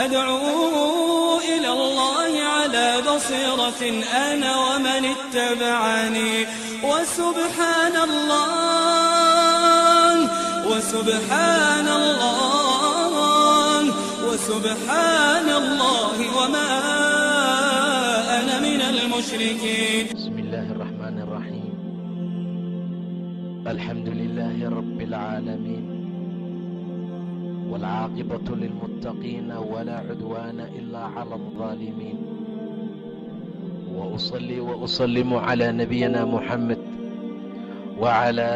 أدعو إلى الله على بصيرة أنا ومن اتبعني وسبحان الله وسبحان الله وسبحان الله وما أنا من المشركين. بسم الله الرحمن الرحيم. الحمد لله رب العالمين والعاقبة للمتقين ولا عدوان إلا على الظالمين. وأصلي وأسلم على نبينا محمد وعلى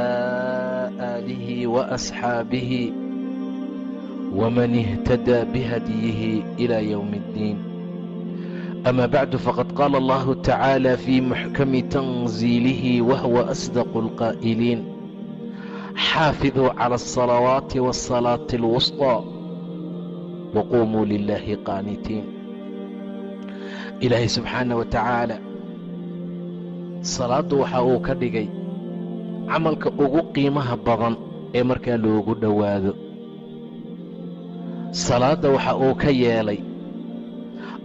آله وأصحابه ومن اهتدى بهديه إلى يوم الدين. أما بعد، فقد قال الله تعالى في محكم تنزيله وهو أصدق القائلين: حافظوا على الصلوات والصلاة الوسطى وقوموا لله قانتين. ilaahay subxaana wa tacaala salaaddu waxa uu ka dhigay camalka ugu qiimaha badan ee markaa loogu dhowaado. salaadda waxa uu ka yeelay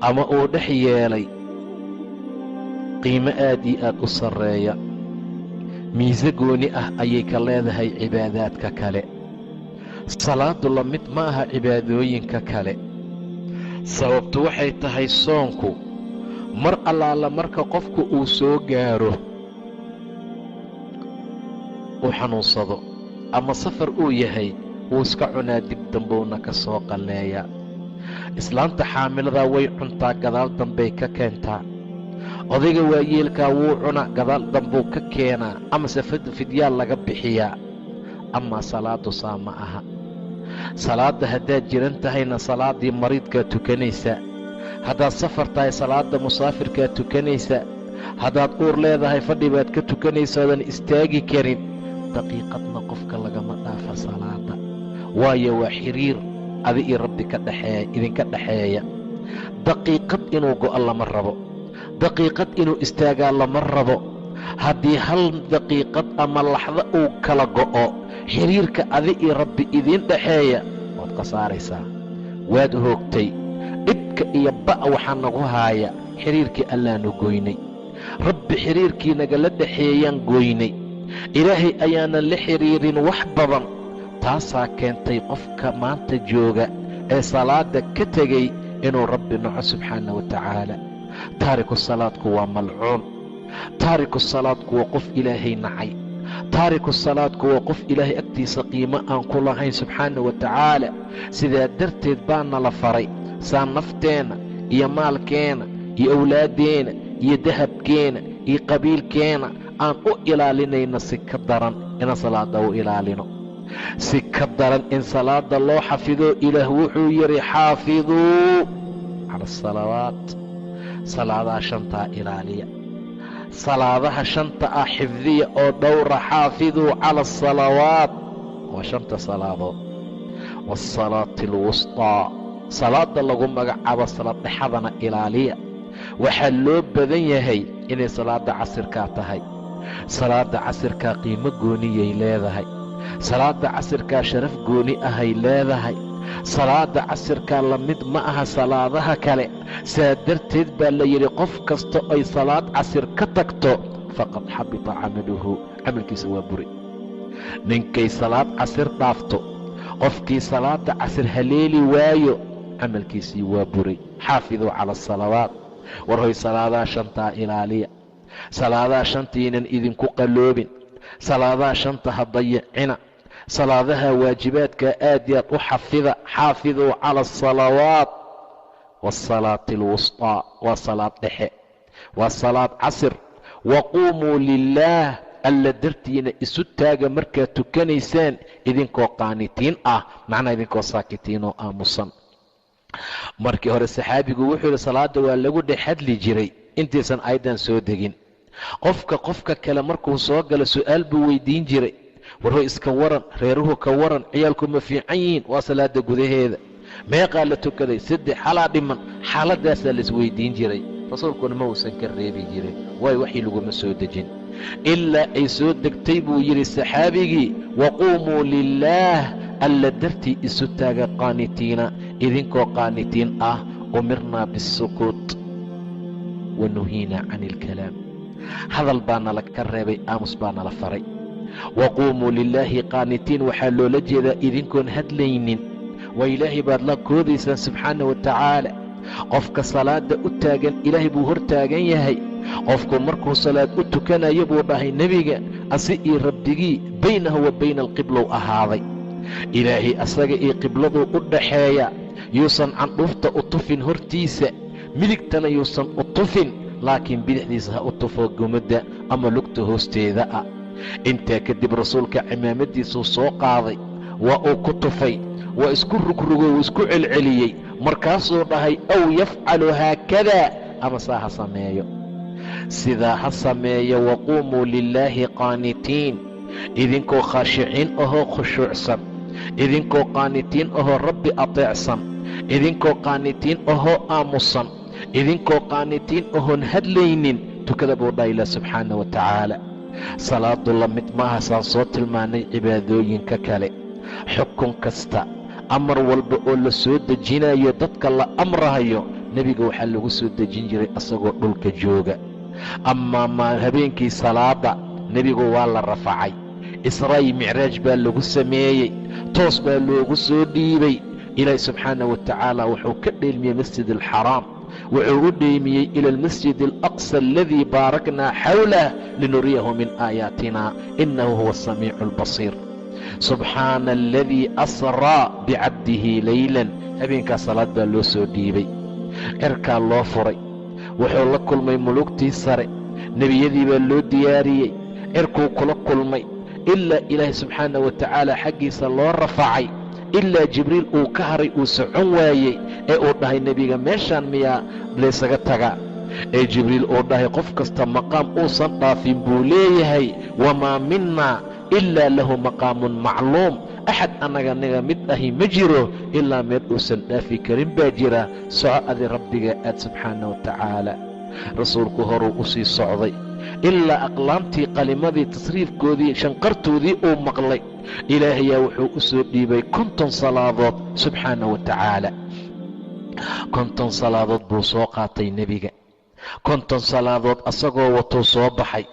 ama uu dhex yeelay qiimo aad iyo aad u sarreeya. miise gooni ah ayay ka leedahay cibaadaadka kale. salaaddu la mid ma aha cibaadooyinka kale. sababtu waxay tahay soonku mar allaala marka qofku uu soo gaaro uu xanuunsado ama safar uu yahay wuu iska cunaa, dib dambuuna ka soo qalleeyaa. islaanta xaamiladaa way cuntaa, gadaal dambay ka keentaa. odayga waayeelkaa wuu cunaa, gadaal dambuu ka keenaa, amase fidyaal laga bixiyaa. amaa salaaddu saa ma aha. salaadda haddaad jiran tahayna salaaddii mariidkaa tukanaysaa. haddaad safar tahay salaadda musaafirkaa tukanaysaa. haddaad uur leedahay fadhi baad ka tukanaysa oodan istaagi karin. daqiiqadna qofka lagama dhaafa salaadda, waayo waa xiriir adi iyo rabbi idinka dhexeeya. daqiiqad inuu go'o lama rabo, daqiiqad inuu istaagaa lama rabo. haddii hal daqiiqad ama laxdo uu kala go'o xiriirka adi iyo rabbi idiin dhexeeya waad khasaaraysaa, waad hoogtay. dhibka iyo ba' waxaa nagu haaya xiriirkii allaanu goynay. rabbi xiriirkii nagala dhexeeyaan goynay. ilaahay ayaanan la xiriirin wax badan. taasaa keentay qofka maanta jooga ee salaadda ka tegey inuu rabbi naco subxaana wa tacaala. taariku salaadku waa malcuun. taariku salaadku waa qof ilaahay nacay. taariku salaadku waa qof ilaahay agtiisa qiimo aan ku lahayn subxaana wa tacaala. sidaa darteed baana la faray saa nafteenna iyo maalkeenna iyo awlaaddeenna iyo dahabkeenna iyo qabiilkeenna aan u ilaalinayno si ka daran inaan salaadda u ilaalino, si ka daran in salaadda loo xafido. ilaah wuxuu yidhi xaafiduu cala asalawaat. salaadaha shantaa ilaaliya, salaadaha shanta ah xifdiya oo dhowra. xaafiduu cala asalawaat waa shanta salaadood. waasalaati alwustaa, salaadda lagu magacaabo salaad dhexadana ilaaliya. waxaa loo badan yahay inay salaadda casirkaa tahay. salaadda casirkaa qiimo gooniyay leedahay. salaadda casirkaa sharaf gooni ahay leedahay. salaadda casirkaa la mid ma aha salaadaha kale. saa darteed baa la yidhi qof kasta ay salaad casir ka tagto faqad xabita camaluhu, camalkiisa waa buri. ninkay salaad casir dhaafto, qofkii salaadda casir haleeli waayo camalkiisii waa buray. xaafiduu cala asalawaat. war hoy salaadaha shantaa ilaaliya. salaadaha shantaynan idinku qalloobin. salaadaha shanta ha dayicina. salaadaha waajibaadka aad yaad u xafida. xaafiduu cala asalawaat waasalaati alwustaa, waa salaad dhexe, waa salaad casir. waquumuu lilaah, alla dartiina isu taaga markaad tukanaysaan idinkoo qaanitiin ah, macnaa idinkoo saakitiin oo aamusan. markii hore saxaabigu wuxuu yidhi salaadda waa lagu dhex hadli jiray intaysan aayaddan soo degin. qofka kale markuu soo galo su'aal buu weydiin jiray. warho iska waran, reeruhu ka waran, ciyaalku ma fiican yihiin? waa salaadda gudaheeda. meeqaa la tukaday? 3 xalaa dhiman. xaaladaasaa laisweydiin jiray. rasuulkuna ma uusan ka reebi jirin, waayo waxii laguma soo dejin. ilaa ay soo degtay buu yidhi saxaabigii waquumuu lilaah, alla dartii isu taaga qaanitiina idinkoo qaanitiin ah umirnaa biالsukuut wanuhiinaa can اlkalaam. hadal baa nala ka reebay, aamus baa nala faray. waquumuu lilaahi qaanitiin waxaa loola jeedaa idinkoon hadlaynin. waa ilaahay baad la koodaysaan subxaana wa tacaala. qofka salaada u taagan ilaahay buu hor taagan yahay. qofku markuu salaad u tukanayo buu dhahay nebiga, asi iyo rabbigii baynahu wa bayna alqiblow ahaaday. ilaahay asaga iyo qibladuu u dhaxeeya. yuusan candhuufta u tufin hortiisa, midigtana yuusan u tufin, laakiin bidixdiisa ha u tufo gumadda ama lugta hoosteeda ah. intaa kadib rasuulka cimaamadiisuu soo qaaday, waa uu ku tufay, waa isku rugrugoo wuu isku celceliyey. markaasuu dhahay aw yafcalu haakadaa, ama saa ha sameeyo, sidaa ha sameeyo. waquumuu lilaahi qaanitiin, idinkoo khaashiciin ahoo khushuucsan, idinkoo qaanitiin ahoo rabbi ateecsan, idinkoo qaanitiin ahoo aamusan, idinkoo qaanitiin ahoon hadlaynin, tukada buu dhaha ilah subxaana wa tacaala. salaadu la mid maaha saan soo tilmaanay cibaadooyinka kale. xukun kasta, amar walba oo la soo dejinayo, dadka la amrahayo, nebiga waxaa lagu soo dejin jiray asagoo dhulka jooga. amaa habeenkii salaada nebigu waa la rafacay. israa'i micraaj baa lagu sameeyey, toos baa loogu soo dhiibay. ilaahi subxaana wa tacaala wuxuu ka dheelmiyey masjid alxaraam, wuxuu u dheymiyey ila almasjid alaqsa aladii baaraknaa xawlah linuriyahu min aayaatina inahu huwa asamiicu albasiir. subxaana aladii asraa bicabdihi laylan. habeenkaas salaad baa loo soo dhiibay, cirkaa loo furay, wuxuu la kulmay mulugtii sare, nebiyadii baa loo diyaariyey, cirkuu kula kulmay, ilaa ilaahi subxaana wa tacaala xaggiisa loo rafacay, ilaa jibriil uu ka haray uu socon waayey ee uu dhahay nebiga meeshaan miyaa laysaga tagaa, ee jibriil uu dhahay qof kasta maqaam uusan dhaafin buu leeyahay. wamaa minnaa ilaa lahu maqaamun macluum. axad annaga mid ahi ma jiro ilaa meel uusan dhaafi karin baa jira. soco adi rabbiga aad subxaana wa tacaala. rasuulku horuu u sii socday ilaa aqlaamtii qalimadii tasriifkoodii shanqartoodii uu maqlay. ilaahayaa wuxuu u soo dhiibay 50 salaadood subxaana wa tacaala. 50 salaadood buu soo qaatay nebiga. 50 salaadood asagoo watuu soo baxay.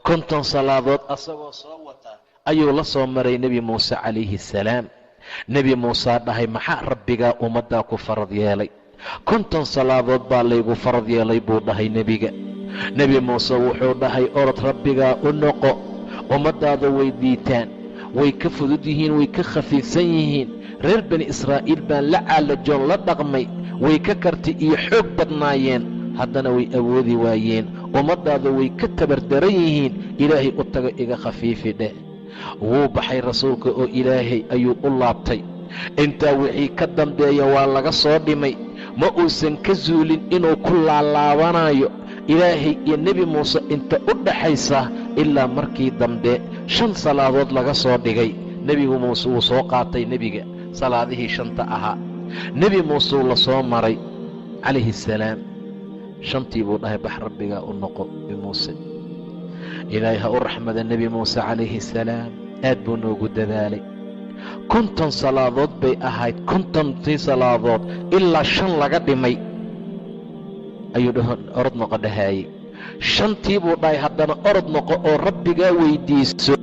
50 salaadood asagoo soo wata ayuu la soo maray nebi muuse calayhi salaam. nebi muusaa dhahay maxaa rabbigaa ummaddaa ku farad yeelay? 50 salaadood baa laygu farad yeelay buu dhahay nebiga. nebi muuse wuxuu dhahay orod rabbigaa u noqo, ummaddaada way diitaan, way ka fudud yihiin, way ka khafiifsan yihiin. reer bani israa'iil baan la caalajoon la dhaqmay, way ka karti iyo xoog badnaayeen, haddana way awoodi waayeen. ummaddaada way ka tabardaran yihiin, ilaahay u tago iga khafiifi dheh. wuu baxay rasuulka oo ilaahay ayuu u laabtay. intaa wixii ka dambeeya waa laga soo dhimay, ma uusan ka zuulin inuu ku laalaabanayo ilaahay iyo nebi muuse inta u dhaxaysa, ilaa markii dambe 5 salaadood laga soo dhigay. nebigu muuse wuu soo qaatay nebiga salaadihii 5ta ahaa. nebi muuse uu la soo maray calayhi salaam. 5tii buu dhahay bax rabbigaa u noqo bimuuse. ilaahay ha u raxmada nebi muuse calayhi salaam, aad buu noogu dadaalay. 50 salaadood bay ahayd. 50tii salaadood ilaa 5 laga dhimay ayuu orod noqo dhahaayey. 5tii buu dhahay haddana orod noqo oo rabbigaa weydiiso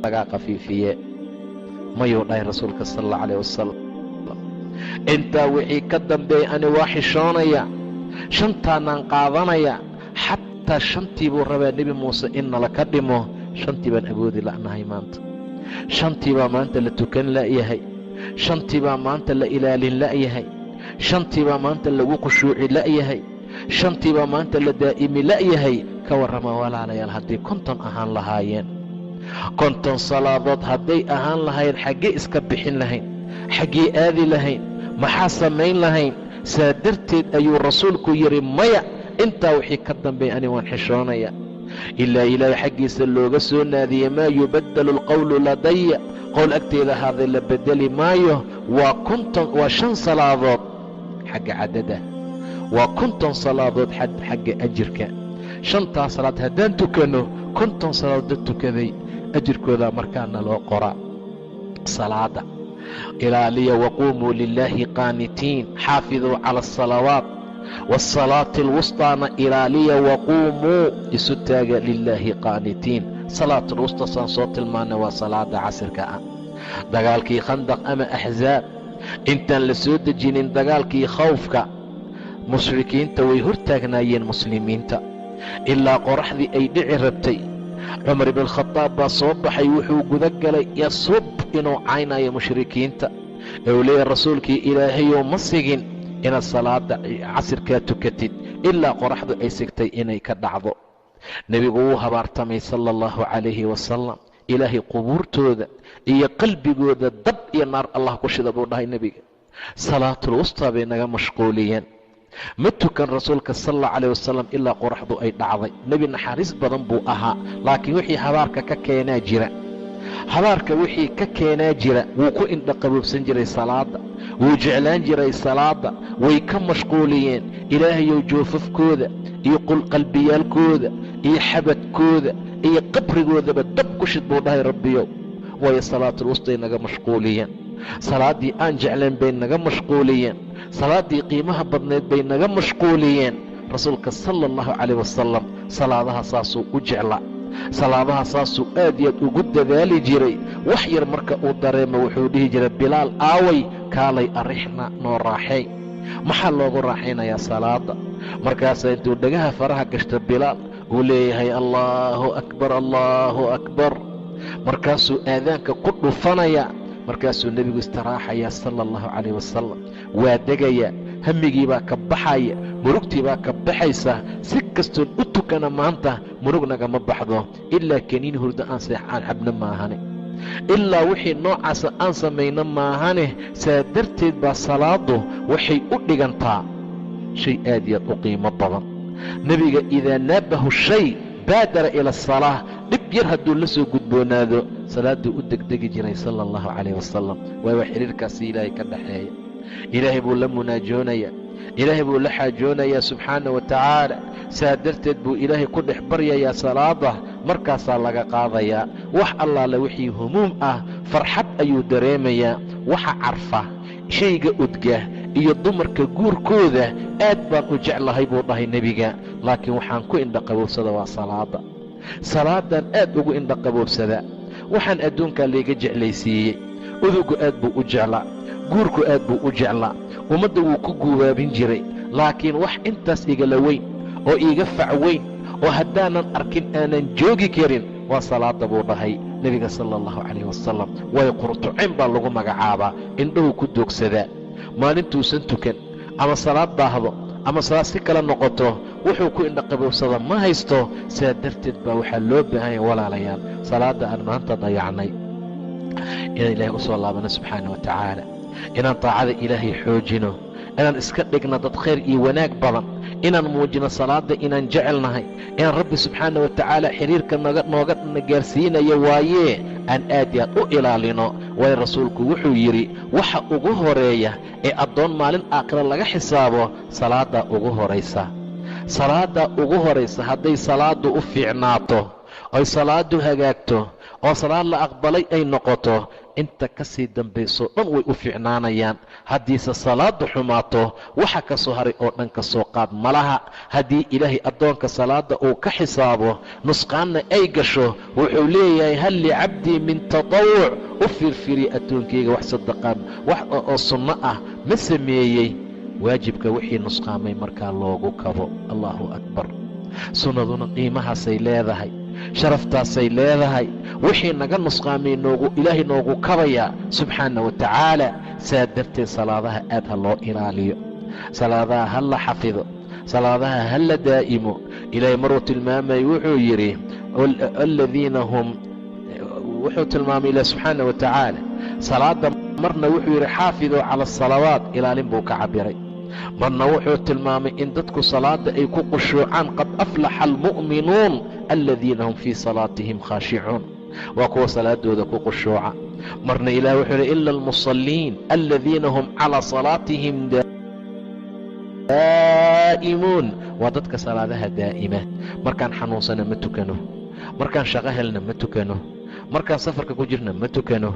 lagaa khafiifiye. mayuu dhahay rasuulka sal alla calayh wasalam. intaa wixii ka dambeeyey ani waa xishoonaya, 5taanaan qaadanaya. xataa 5tii buu rabaa nebi muuse in nala ka dhimo. 5tii baan awoodi la'nahay maanta. 5tii baa maanta la tukan la'yahay. 5tii baa maanta la ilaalin la'yahay. 5tii baa maanta lagu khushuuci la'yahay. 5tii baa maanta la daa'imi la'yahay. ka warrama walaalayaal haddii 50 ahaan lahaayeen. 50 salaadood hadday ahaan lahayn, xaggee iska bixin lahayn? xaggee aadi lahayn? maxaa samayn lahayn? saa darteed ayuu rasuulku yidhi maya, intaa wixii ka dambeeya ani waan xishoonaya. ilaa ilaahay xaggiisa looga soo naadiyey maa yubaddalu alqowlu ladaya, qowl agteeda ahaaday la bedeli maayo. waa 5 salaadood xagga cadada, waa 50 salaadood xagga ajirka. 5taa salaad haddaan tukanno 50 salaadood tukaday ajirkoodaa markaana loo qoraa. salaada ilaaliya waquumuu lilaahi qaanitiin xaafiduu cala asalawaat waasalaati alwustaana ilaaliya waquumuu isu taaga lilaahi qaanitiin. salaatulwusta saan soo tilmaanay waa salaada casirka ah. dagaalkii khandaq ama axsaab intaan la soo dejinin dagaalkii khawfka, mushrikiinta way hortaagnaayeen muslimiinta ilaa qoraxdii ay dhici rabtay. cumar ibnalkhadaab baa soo baxay, wuxuu guda galay yasub inuu caynayo mushrikiinta ee uu leeyahay rasuulkii ilaahayow ma sigin inaad salaada casirkaa tukatid ilaa qoraxdu ay sigtay inay ka dhacdo. nebigu wuu habaartamay sala allahu calayhi wasalam, ilaahay qubuurtooda iyo qalbigooda dab iyo naar allah ku shida buu dhahay nebiga. salaatulwustaa bay naga mashquuliyeen. ma tukan rasuulka sal allahu calayh wasalam ilaa qoraxdu ay dhacday. nebi naxariis badan buu ahaa, laakiin wixii habaarka ka keenaa jira. habaarka wixii ka keenaa jira wuu ku indhaqaboobsan jiray salaada, wuu jeclaan jiray salaada. way ka mashquuliyeen. ilaahayow joofafkooda iyo qalbiyaalkooda iyo xabadkooda iyo qabrigoodaba dab ku shid buu dhahay rabbiyow. waayo salaatulwustay naga mashquuliyeen. salaaddii aan jeclayn bay naga mashquuliyeen. salaaddii qiimaha badnayd bay naga mashquuliyeen. rasuulka sala allahu calayh wasalam salaadaha saasuu u jeclaa. salaadaha saasuu aad iyo aad ugu dadaali jiray. wax yar marka uu dareemo wuxuu dhihi jiray bilaal aaway kaalay arixna noo raaxay. maxaa loogu raaxaynayaa salaada? markaasaa intuu dhagaha faraha gashto bilaal uu leeyahay allaahu akbar allaahu akbar. markaasuu aadaanka ku dhufanaya. markaasuu nebigu istiraaxayaa sala allahu calayh wasalam. waa degayaa, hammigii baa ka baxaya, murugtii baa ka baxaysa. si kastoon u tukana maanta murug nagama baxdo ilaa kaniin hurdo aan seexaan xabno maahane, ilaa wixii noocaasa aan samayno maahane. saa darteed baa salaadu waxay u dhigantaa shay aad iyo aad u qiimo badan. nebiga idaa naabahu shay baadara ila asalaa, dhib yar hadduu la soo gudboonaado salaadduu u degdegi jiray sala allahu calayh wasalam. waayo xiriirkaasi ilaahay ka dhaxeeya. ilaahay buu la munaajoonayaa, ilaahay buu la xaajoonayaa subxaana wa tacaala. saa darteed buu ilaahay ku dhex baryayaa salaada. markaasaa laga qaadayaa wax allaale wixii humuum ah. farxad ayuu dareemayaa. waxa carfa, shayga udga iyo dumarka guurkooda aad baan u jeclahay buu dhahay nebiga, laakiin waxaan ku indhaqaboobsada waa salaada. salaadaan aad ugu indhaqaboobsadaa. waxaan adduunkaa layga jeclaysiiyey. udugu aad buu u jeclaa, guurku aad buu u jeclaa, ummadda wuu ku guubaabin jiray. laakiin wax intaas igala weyn oo iiga fac weyn oo haddaanan arkin aanan joogi karin waa salaada buu dhahay nebiga sala allahu calayh wasalam. waayo qurtucayn baa lagu magacaabaa, indhahu ku doogsadaa. maalintuusan tukan ama salaad daahdo ama salaad si kala noqoto wuxuu ku indhaqaboobsada ma haysto. saa darteed baa waxaa loo baahanya walaalayaal salaadda aan maanta dayacnay inaan ilaahay u soo laabano subxaana wa tacaala, inaan taacada ilaahay xoojino, inaan iska dhigno dad khayr iyo wanaag badan, inaan muujino salaada inaan jecelnahay, inaan rabbi subxaana wa tacaala xiriirka nooga gaarsiinayo waayee aan aad iyo aad u ilaalino. waayo rasuulku wuxuu yidhi waxa ugu horeeya ee addoon maalin aakhira laga xisaabo salaaddaa ugu horaysa. salaaddaa ugu horaysa. hadday salaaddu u fiicnaato, oy salaaddu hagaagto, oo salaad la aqbalay ay noqoto, inta ka sii dambayso dhan way u fiicnaanayaan. haddiise salaaddu xumaato waxa ka soo haray oo dhan ka soo qaad ma laha. haddii ilaahay addoonka salaadda uu ka xisaabo nusqaanna ay gasho, wuxuu leeyahay hal licabdii min tatawuc, u fiirfiiriya addoonkayga wax sadaqaan wax oo sunno ah ma sameeyey. waajibka wixii nusqaamay markaa loogu kabo. allaahu akbar. sunnaduna qiimahaasay leedahay, sharaftaasay leedahay. wixii naga nusqaamay ilaahay noogu kabayaa subxaana wa tacaala. saa darteed salaadaha aad ha loo ilaaliyo, salaadaha ha la xafido, salaadaha ha la daa'imo. ilaahay maruu tilmaamay wuxuu yidhi aladiina hum, wuxuu tilmaamay ilaah subxaana wa tacaala salaada. marna wuxuu yidhi xaafiduu cala asalawaat, ilaalin buu ka cabiray. marna wuxuu tilmaamay in dadku salaada ay ku qushuucaan. qad aflaxa almu'minuun aladiina hum fii salaatihim khaashicuun, waa kuwa salaadooda ku qushuuca. marna ilaah wuxuu yidhi ila almusalliin aladiina hum calaa salaatihim daa'imuun, waa dadka salaadaha daa'ima. markaan xanuunsana ma tukano, markaan shaqo helna ma tukano, markaan safarka ku jirna ma tukano.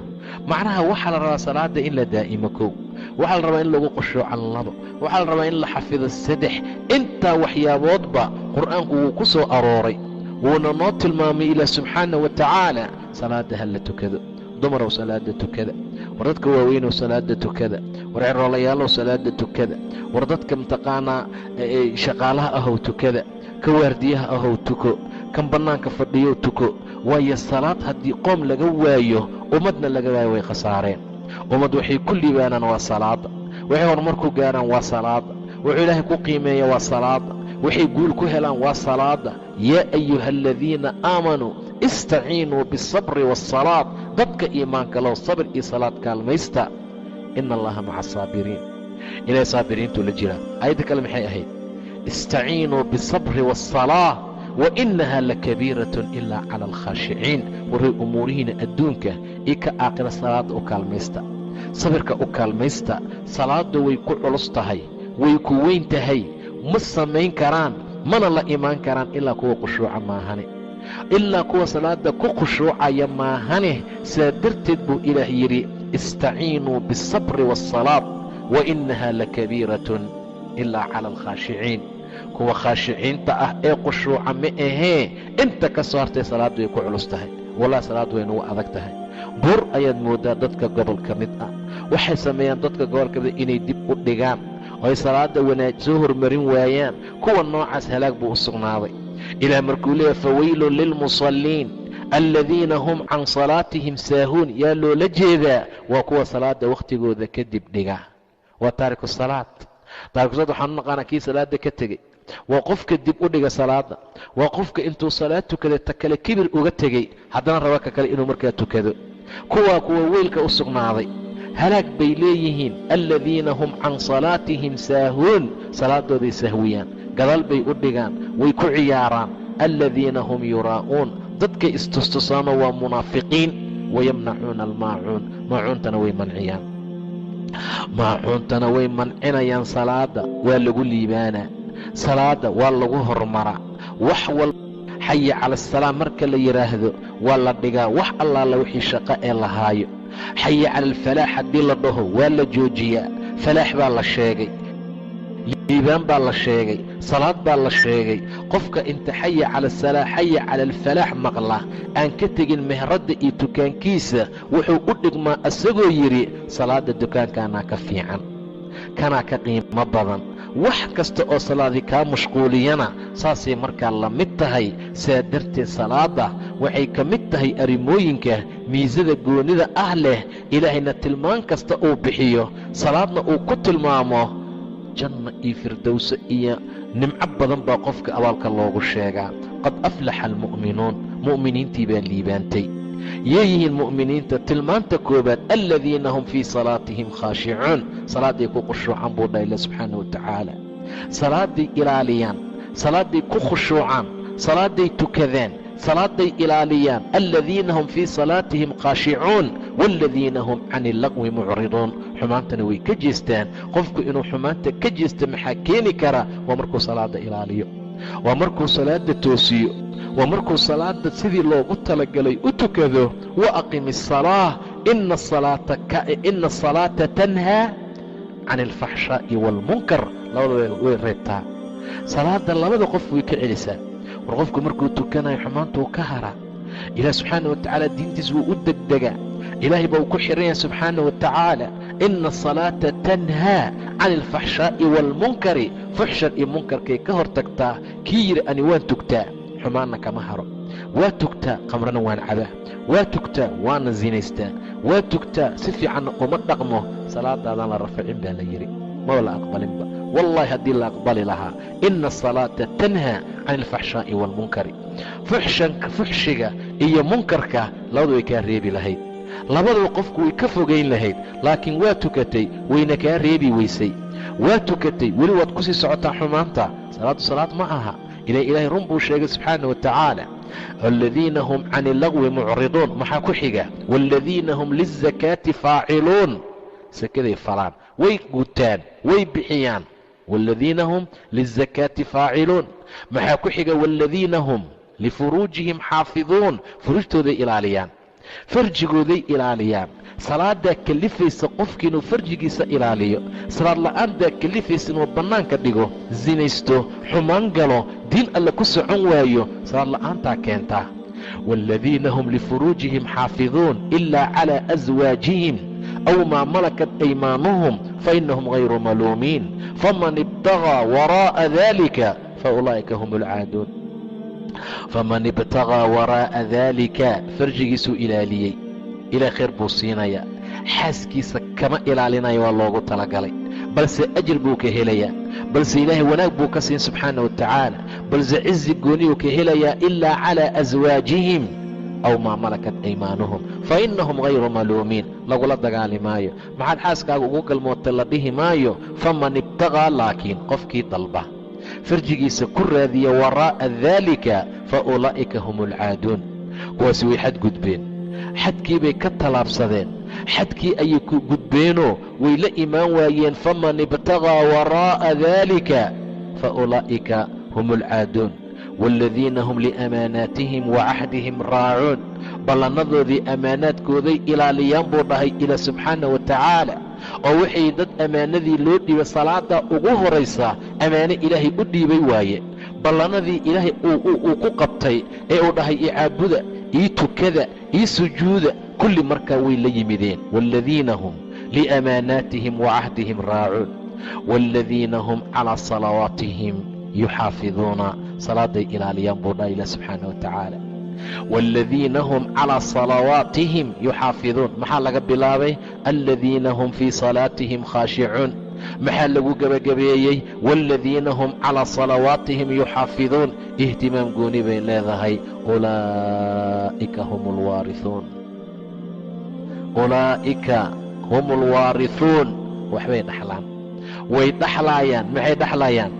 macnaha waxaa la rabaa salaada in la daa'imo 1, waxaa la rabaa in lagu khushuuco 2, waxaa la rabaa in la xafido 3. intaa waxyaaboodba qur'aanku wuu ku soo arooray, wuuna noo tilmaamay ilaah subxaana wa tacaala. salaada ha la tukado. dumarow salaada tukada, war dadka waaweynow salaada tukada, war ceroolayaalow salaada tukada, war dadka mataqaanaa shaqaalaha ahow tukada, ka waardiyaha ahow tuko, kan bannaanka fadhiyow tuko. waayo salaad haddii qoom laga waayo, ummadna laga waayo way khasaareen. ummad waxay ku liibaanaan waa salaada, waxay horumar ku gaaraan waa salaada, wuxuu ilaahay ku qiimeeya waa salaada, waxay guul ku helaan waa salaada. yaa ayuha aladiina aamanuu istaciinuu biالsabri waالsalaad. dadka iimaanka low sabr iyo salaad kaalmaysta. ina allaha maca asaabiriin. ilaahay saabiriintuu la jiraa. aayadda kale maxay ahayd? istaciinuu biالsabri waالsalaa wainaha lakabiiratun ilaa cala alkhaashiciin. waray umuurihiina adduunka iyo ka aakhira salaadda u kaalmaysta, sabirka u kaalmaysta. salaadda way ku culus tahay, way ku weyn tahay, ma samayn karaan mana la imaan karaan ilaa kuwa khushuuca maahane, ilaa kuwa salaada ku khushuucaya maahane. saa darteed buu ilaah yidhi istaciinuu biالsabri waالsalaad wainaha lakabiiratun ilaa cala alkhaashiciin. kuwa khaashiciinta ah ee khushuuca ma ahee, inta ka soo hartay salaaddu way ku culus tahay. wallahi salaaddu way nagu adag tahay. buur ayaad mooddaa dadka gobol ka mid ah. waxay sameeyaan dadka gobol ka mid inay dib u dhigaan oo ay salaada soo hormarin waayaan. kuwa noocaas halaag buu u sugnaaday. ilaah markuu leeyahay fawaylun lilmusalliin aladiina hum can salaatihim saahuun. yaa loola jeedaa? waa kuwa salaada wakhtigooda kadib dhiga, waa taariku salaad. taariku salaad waxaan u naqaanaa kii salaada ka tegey. waa qofka dib u dhiga salaada, waa qofka intuu salaad tukaday ta kale kibir uga tegey, haddana raba ka kale inuu markaa tukado. kuwa weylka u sugnaaday halaag bay leeyihiin. aladiina hum can salaatihim saahuun. salaadooday sahwiyaan, gadaal bay u dhigaan, way ku ciyaaraan. aladiina hum yuraa'uun. dadkay istustusaano waa munaafiqiin. wayamnacuuna almaacuun. maacuuntana way manciyaan, maacuuntana way mancinayaan. salaada waa lagu liibaanaa, salaada waa lagu hormaraa. wax walba xaya cala asalaam marka la yidhaahdo waa la dhigaa wax allaala wixii shaqo ee la haayo. xaya cala alfalaax haddii la dhaho waa la joojiyaa. falaax baa la sheegay, liibaan baa la sheegay, salaad baa la sheegay. qofka inta xaya cala asalaa xaya cala alfalaax maqla aan ka tegin mehradda iyo dukaankiisa, wuxuu u dhigmaa asagoo yidhi salaada dukaankaanaa ka fiican, kanaa ka qiimo badan. wax kasta oo salaadii kaa mashquuliyana saasay markaa la mid tahay. saa darteed salaada waxay ka mid tahay arrimooyinka miisada goonnida ah leh. ilaahayna tilmaan kasta uu bixiyo, salaadna uu ku tilmaamo janna iyo firdowso iyo nimco badan baa qofka abaalka loogu sheegaa. qad aflaxa almu'minuun. mu'miniintii baa liibaantay. yeeyihiin mu'miniinta tilmaanta koobaad aladiina hum fii salaatihim khaashicuun. salaaday ku khushuucaan buu dhaha ilah subxaana wa tacaala. salaaday ilaaliyaan, salaaday ku khushuucaan, salaaday tukadaan, salaaday ilaaliyaan. aladiina hum fii salaatihim khaashicuun waaladiina hum can illaqwi mucriduun. xumaantana way ka jeestaan. qofku inuu xumaanta ka jeesta maxaa keeni kara? waa markuu salaada ilaaliyo, waa markuu salaada toosiyo, waa markuu salaada sidii loogu talagalay u tukado. wa aqimi asalaa ina asalaata tanhaa can alfaxshaa'i waalmunkar. labada way reebtaa. salaada labada qof way ka celisaa. war qofku markuu tukanayo xumaantuu ka haraa. ilaah subxaana wa tacaala diintiis wuu u degdegaa. ilaahay baa uu ku xihan yahay subxaana wa tacaala. ina asalaata tanhaa can alfaxshaa'i waalmunkari. fuxshan iyo munkarkay ka hor tagtaa. kii yidhi ani waan tugtaa, xumaanna kama haro. waa tugtaa, qamrana waan cabaa. waa tugtaa, waana zinaystaa. waa tugtaa, si fiicanna uma dhaqmo. salaadaadaan la rafacin baa la yidhi, maba la aqbalinba. wallaahi haddii la aqbali lahaa. ina asalaata tanhaa can alfaxshaa'i waalmunkari. fuxshiga iyo munkarka labadu way kaa reebi lahayd, labadaba qofku way ka fogayn lahayd. laakiin waa tukatay, wayna kaa reebi weysay. waa tukatay, weli waad ku sii socotaa xumaanta. salaaddu salaad ma aha. ilaahay run buu sheegay subxaana wa tacaala. aladiina hum can illagwi mucriduun. maxaa ku xiga? waaladiina hum lizakaati faaciluun. sakaday falaan, way gutaan, way bixiyaan. waaladiina hum lizakaati faaciluun. maxaa ku xiga? waaladiina hum lifuruujihim xaafiduun. furuujtooday ilaaliyaan. farjigooday ilaaliyaan. salaadaa kalifaysa qofki inuu farjigiisa ilaaliyo. salaad la'aantaa kalifaysa inuu bannaanka dhigo, sinaysto, xumaan galo, diin alle ku socon waayo. salaad la'aantaa keentaa. waaladiina hum lifuruujihim xaafiduun ilaa calaa aswaajihim aw maa malakat aymaanuhum fainahum hayru maluumiin faman ibtagaa waraa'a dalika faulaa'ika hum alcaaduun. faman ibtagaa waraa'a daalika farjigiisuu ilaaliyey, ilaah khayr buu siinayaa. xaaskiisa kama ilaalinaya, waa loogu talagalay, balse ajir buu ka helayaa, balse ilaahay wanaag buu ka siin subxaana wa tacaala, balse cizi gooniyuu ka helayaa ilaa calaa aswaajihim aw maa malakat aymaanuhum fainahum hayru maluumiin. lagula dagaali maayo. maxaad xaaskaaga ugu galmootay la dhihi maayo. faman ibtagaa, laakiin qofkii dalba farjigiisa ku raadiya waraa'a daalika faulaa'ika hum alcaaduun. kuwaasi way xadgudbeen, xadkii bay ka tallaabsadeen, xadkii ayay ku gudbeenoo way la imaan waayeen. faman ibtagaa waraa'a daalika faulaa'ika hum alcaaduun. waaladiina hum liamaanaatihim wacahdihim raacuun. ballannadoodii ammaanaadkooday ilaaliyaan buu dhahay ilaa subxaana wa tacaala. oo waxay dad ammaanadii loo dhiibay salaada ugu horaysaa ammaano ilaahay u dhiibay waaye. ballannadii ilaahay uu ku qabtay ee uu dhahay ii caabuda, ii tukada, ii sujuuda, kulli markaa way la yimideen. waaladiina hum liamaanaatihim wacahdihim raacuun. waaladiina hum calaa salawaatihim yuxaafiduuna. salaaday ilaaliyaan buu dhahay ilah subxaana wa tacaala. waaladiina hum calaa salawaatihim yuxaafiduun. maxaa laga bilaabay? aladiina hum fii salaatihim khaashicuun. maxaa lagu gebagabeeyey? waaladiina hum calaa salawaatihim yuxaafiduun. ihtimaam gooni bay leedahay. ulaa'ika hum alwaarihuun. ulaa'ika hum alwaarihuun. waxbay dhaxlaan, way dhaxlaayaan. maxay dhaxlaayaan?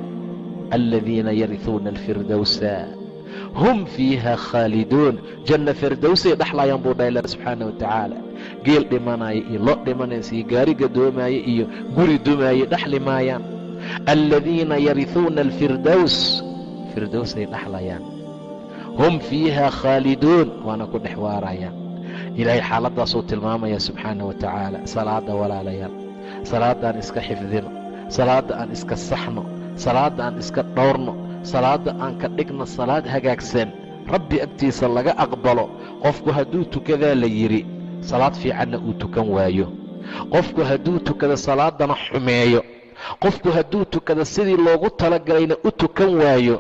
aladiina yarihuuna alfirdowsa hum fiiha khaaliduun. janna firdowsay dhaxlaayaan buu dhahay ilah subxaana wa tacaala. geel dhimanaya iyo lo dhimanaysa iyo gaari gadoomaaye iyo guri dumaaye dhaxli maayaan. aladiina yarihuuna alfirdows, firdowsay dhaxlayaan. hum fiiha khaaliduun, waana ku dhex waarayaan. ilaahay xaaladdaasuu tilmaamaya subxaana wa tacaala. salaada walaalayaal, salaadaan iska xifdino, salaada aan iska saxno, salaada aan iska dhowrno, salaada aan ka dhigno salaad hagaagsan, rabbi agtiisa laga aqbalo. qofku hadduu tukadaa la yidhi, salaad fiicanna uu tukan waayo. qofku hadduu tukado salaadana xumeeyo, qofku hadduu tukado sidii loogu talagalayna u tukan waayo,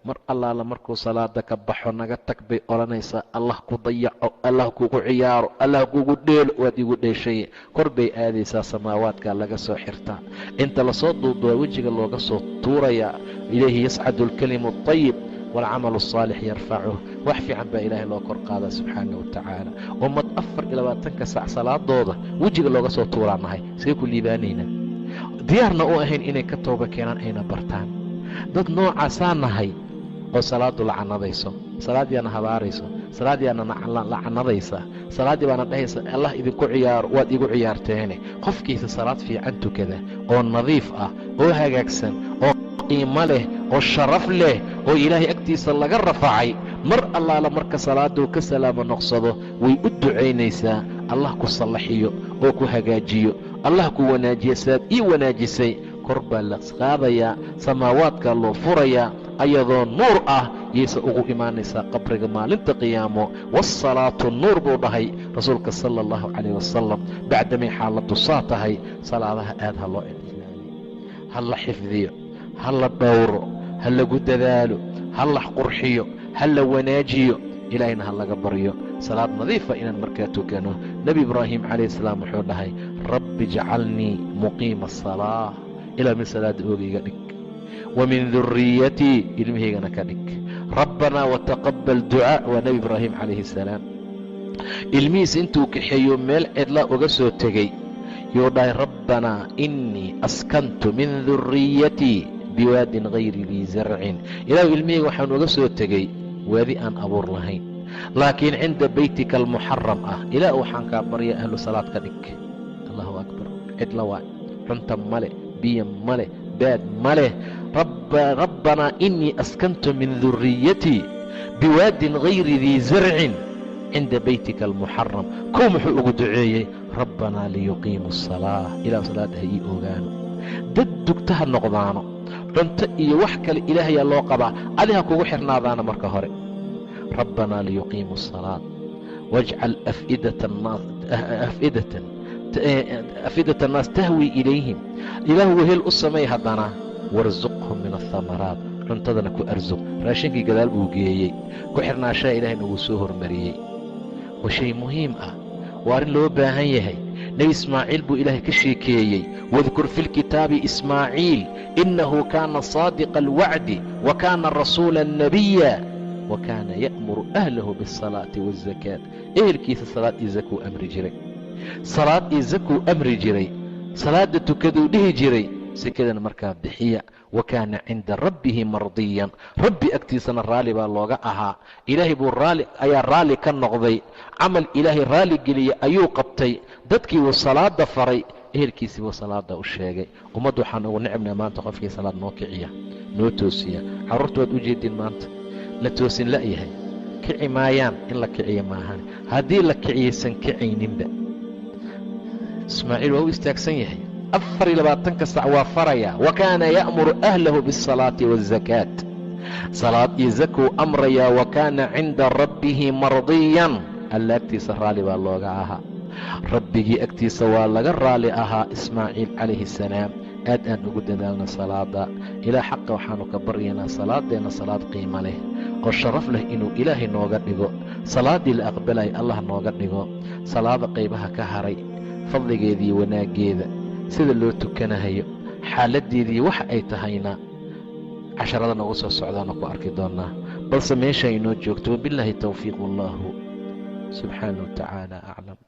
mar allaala markuu salaada ka baxo naga tag bay odhanaysaa. allah ku dayaco, allah kugu ciyaaro, allah kugu dheelo, waad igu dheeshaye. kor bay aadaysaa, samaawaadkaa laga soo xirtaa, inta lasoo duuduwaa wejiga looga soo tuurayaa. ilayhi yascadu alkalimu اطayib waalcamalu الصaalix yarfacuh. wax fiican baa ilaahay loo kor qaadaa subxaana wa tacaala. ummad 24 sac salaadooda wejiga looga soo tuuraa nahay, see ku liibaanaynaa? diyaarna u ahayn inay ka tooba keenaan, ayna bartaan. dad noocaasaa nahay oo salaadu lacanadayso, salaadiyaana habaarayso, salaadiyaana lacanadaysa, salaaddii baana dhahaysa allah idinku ciyaaro, waad igu ciyaarteene. qofkiisa salaad fiican tukada oo nadiif ah oo hagaagsan oo qiimo leh oo sharaf leh oo ilaahay agtiisa laga rafacay, mar allaala marka salaaduu ka salaamo noqsado way u ducaynaysaa. allah ku sallaxiyo oo ku hagaajiyo, allah ku wanaajiya saad ii wanaajisay. kor baa la qaadayaa, samaawaadkaa loo furayaa, ayadoo nuur ah yayse ugu imaanaysaa qabriga maalinta qiyaamo. waasalaatu nuur buu dhahay rasuulka sala allahu calayh wasalam. bacdamay xaaladdu saa tahay, salaadaha aad ha loo ilaaliyo, ha la xifdiyo, ha la dhowro, ha lagu dadaalo, ha la qurxiyo, ha la wanaajiyo, ilaahayna ha laga baryo. salaad nadiifa inaan markaa tukano. nebi ibraahim calayh salaam wuxuu dhahay, rabbi jacalnii muqiima asalaa, ilaa min salaada oogayga dhig, wa min duriyatii, ilmihaygana ka dhig. rabbanaa wataqabbal ducaa, waa nebi ibraahim calayhi salaam. ilmihiis intuu kaxeeyo meel cidlaa uga soo tegey yuu dhahay, rabbanaa innii askantu min duriyatii biwaadin hayri dii zarcin. ilaahu ilmihayga waxaan uga soo tegey waadi aan abuur lahayn, laakiin cinda beytika almuxaram ah. ilaah waxaan kaa barya ahlu salaad ka dhig. allahu akbar. cidla waa cunta male, biyo male, baad maleh. rabbanaa innii askantu min duriyatii biwaadin hayri dii zarcin cinda baytika almuxaram kow muxuu ugu duceeyey rabbanaa liyuqiimu asalaa ilaah salaada ha ii ogaano dad dugta ha noqdaano cunto iyo wax kale ilaahayaa loo qabaa adi ha kugu xirnaadaana marka hore rabbanaa liyuqiimu asalaat wajcal afidata annaas tahwi ilayhim ilaahu wehel u samay haddana warsuqhum min athamaraat cuntadana ku arsuq raashinkii gadaal buu geeyey ku xirnaashaha ilaahayna wuu soo hormariyey waa shay muhiim ah waa arrin loo baahan yahay nebi ismaaciil buu ilaahay ka sheekeeyey wadkur fi lkitaabi ismaaciil innahu kaana saadiqa alwacdi wa kaana rasuula nabiya wa kaana ya'muru ahlahu biاsalaati waazakaat ehelkiisa salaad iyo zakuu amri jiray salaad iyo zakuu amri jiray salaadda tukaduu dhihi jiray sekadana markaa bixiya wa kaana cinda rabbihi mardiyan rabbi agtiisana raalli baa looga ahaa ilaahay buu ayaa raalli ka noqday camal ilaahay raalli geliya ayuu qabtay dadkii wuu salaada faray ehelkiisii buu salaada u sheegay ummadda waxaan ugu nicibnaa maanta qofkii salaad noo kiciya noo toosiya carruurta waad u jeedin maanta la toosin la'yahay kici maayaan in la kiciya maahan haddii la kiciyaysan kicayninba ismaaciil waa u istaagsan yahay 24 sac waa faraya wa kaana ya'muru ahlahu biاsalaati waazakaat salaad iyo zakuu amrayaa wa kaana cinda rabbihi mardiyan alla agtiisa raalli baa looga ahaa rabbigii agtiisa waa laga raalli ahaa ismaaciil calayhi salaam aad aan ugu dadaalna salaada ilaa xaqa waxaanu ka baryaynaa salaadeenna salaad qiimo leh oo sharaf leh inuu ilaahay nooga dhigo salaaddii la aqbalay allah nooga dhigo salaada qaybaha ka haray fadligeediiyo wanaaggeeda sida loo tukanahayo xaaladdeedii waxa ay tahayna casharada noogu soo socdaana ku arki doonnaa balse meesha inoo joogto wabilaahi towfiiq wallaahu subxaanahu wa tacaala aclam